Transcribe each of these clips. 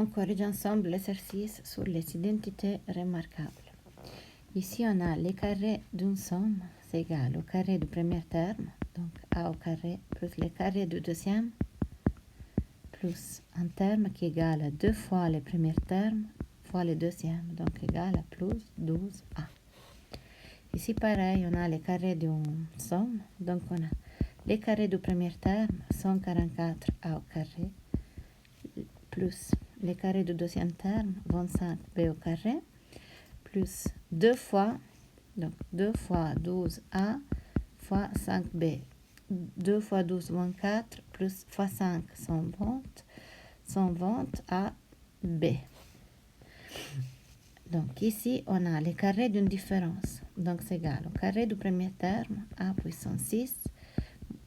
On corrige ensemble l'exercice sur les identités remarquables. Ici, on a les carrés d'une somme, c'est égal au carré du premier terme, donc a au carré, plus le carré du deuxième, plus un terme qui est égal à 2 fois le premier terme, fois le deuxième, donc égal à plus 12a. Ici, pareil, on a les carrés d'une somme, donc on a les carrés du premier terme, 144a au carré, plus les carrés du deuxième terme, 25b au carré, plus 2 fois, donc 2 fois 12a fois 5b. 2 fois 12, 24, plus fois 5, 120 à b. Donc ici, on a les carrés d'une différence. Donc c'est égal au carré du premier terme, a puissance 6,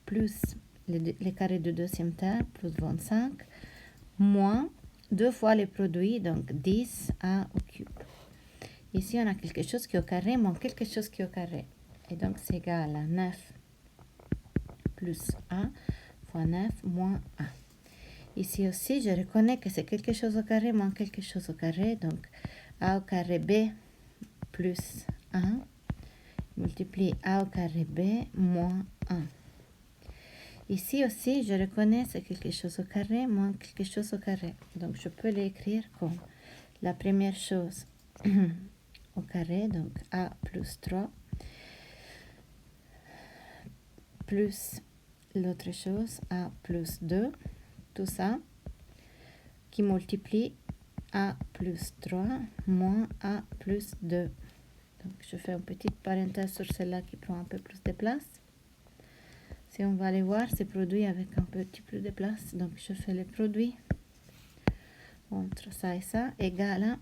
plus les carrés du deuxième terme, plus 25, moins 2 fois les produits, donc 10a au cube. Ici, on a quelque chose qui est au carré, moins quelque chose qui est au carré. Et donc, c'est égal à 9 plus a fois 9 moins a. Ici aussi, je reconnais que c'est quelque chose au carré, moins quelque chose au carré. Donc, a au carré b plus 1 multiplie a au carré b moins 1. Ici aussi, je reconnais que c'est quelque chose au carré, moins quelque chose au carré. Donc, je peux l'écrire comme la première chose au carré, donc a plus 3, plus l'autre chose, a plus 2, tout ça, qui multiplie a plus 3 moins a plus 2. Donc, je fais une petite parenthèse sur celle-là qui prend un peu plus de place. Si on va aller voir, c'est produit avec un petit peu de place. Donc, je fais le produit entre ça et ça, égal à...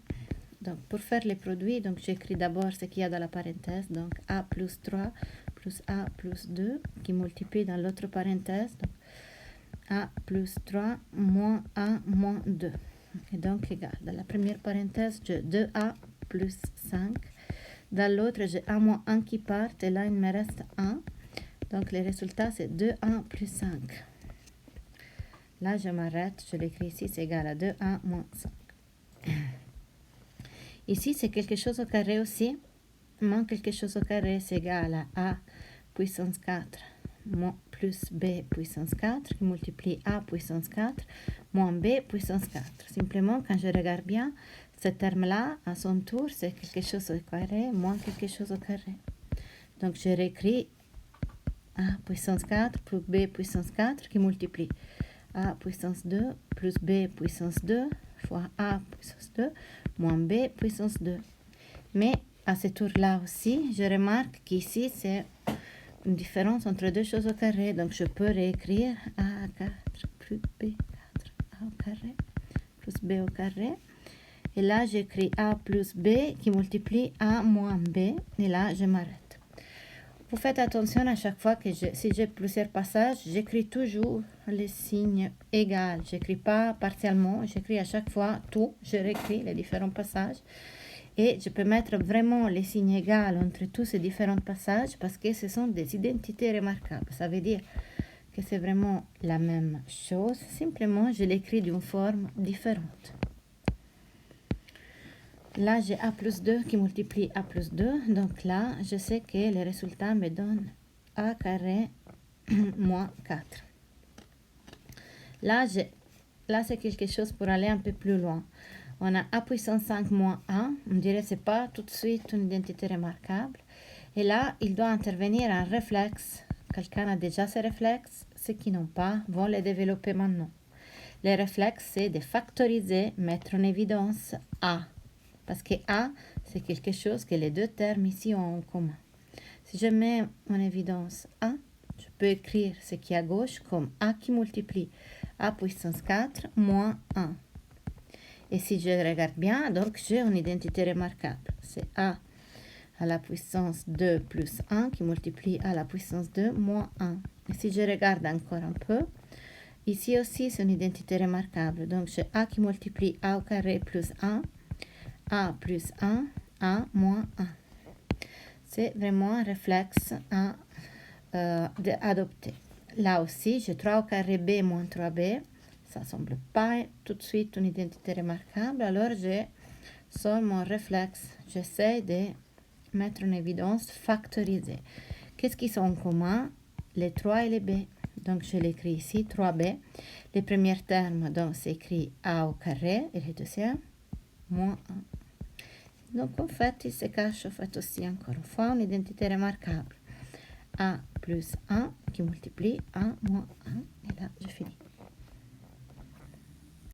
Donc, pour faire les produits, donc j'écris d'abord ce qu'il y a dans la parenthèse. Donc, a plus 3 plus a plus 2 qui multiplie dans l'autre parenthèse. Donc, a plus 3 moins a moins 2. Et donc, égal. Dans la première parenthèse, j'ai 2a plus 5. Dans l'autre, j'ai a moins 1 qui part. Et là, il me reste 1. Donc, le résultat, c'est 2a plus 5. Là, je m'arrête. Je l'écris ici. C'est égal à 2a moins 5. Ici, c'est quelque chose au carré aussi. Moins quelque chose au carré, c'est égal à a puissance 4 plus b puissance 4 qui multiplie a puissance 4 moins b puissance 4. Simplement, quand je regarde bien, ce terme-là, à son tour, c'est quelque chose au carré moins quelque chose au carré. Donc, je réécris a puissance 4 plus b puissance 4 qui multiplie a puissance 2 plus b puissance 2 fois a puissance 2 moins b puissance 2. Mais à ce tour-là aussi, je remarque qu'ici, c'est une différence entre deux choses au carré. Donc, je peux réécrire a4 plus b4 a au carré plus b au carré. Et là, j'écris a plus b qui multiplie a moins b. Et là, je m'arrête. Vous faites attention à chaque fois que si j'ai plusieurs passages, j'écris toujours les signes égaux. Je n'écris pas partiellement, j'écris à chaque fois tout. Je réécris les différents passages. Et je peux mettre vraiment les signes égaux entre tous ces différents passages parce que ce sont des identités remarquables. Ça veut dire que c'est vraiment la même chose. Simplement, je l'écris d'une forme différente. Là, j'ai a plus 2 qui multiplie a plus 2. Donc là, je sais que le résultat me donne a carré moins 4. Là, c'est quelque chose pour aller un peu plus loin. On a a puissance 5 moins 1. On dirait que ce n'est pas tout de suite une identité remarquable. Et là, il doit intervenir un réflexe. Quelqu'un a déjà ces réflexes. Ceux qui n'ont pas vont les développer maintenant. Le réflexe, c'est de factoriser, mettre en évidence a. Parce que a, c'est quelque chose que les deux termes ici ont en commun. Si je mets en évidence a, je peux écrire ce qui est à gauche comme a qui multiplie a puissance 4 moins 1. Et si je regarde bien, donc j'ai une identité remarquable. C'est a à la puissance 2 plus 1 qui multiplie a à la puissance 2 moins 1. Et si je regarde encore un peu, ici aussi c'est une identité remarquable. Donc j'ai a qui multiplie a au carré plus 1, a plus 1, a moins 1. C'est vraiment un réflexe à adopter. Là aussi, j'ai 3 au carré b moins 3b. ça semble pas tout de suite une identité remarquable, alors je sors mon réflexe. J'essaie de mettre en évidence factoriser. Qu'est-ce qu'ils sont en commun? Les 3 et les b. Donc, je l'écris ici, 3b. Le premier terme, donc, s'écrit a au carré, et le deuxième, moins 1. Donc, en fait, il se cache, en fait, aussi, encore une fois, une identité remarquable. A plus 1 qui multiplie 1 moins 1. Et là, je finis.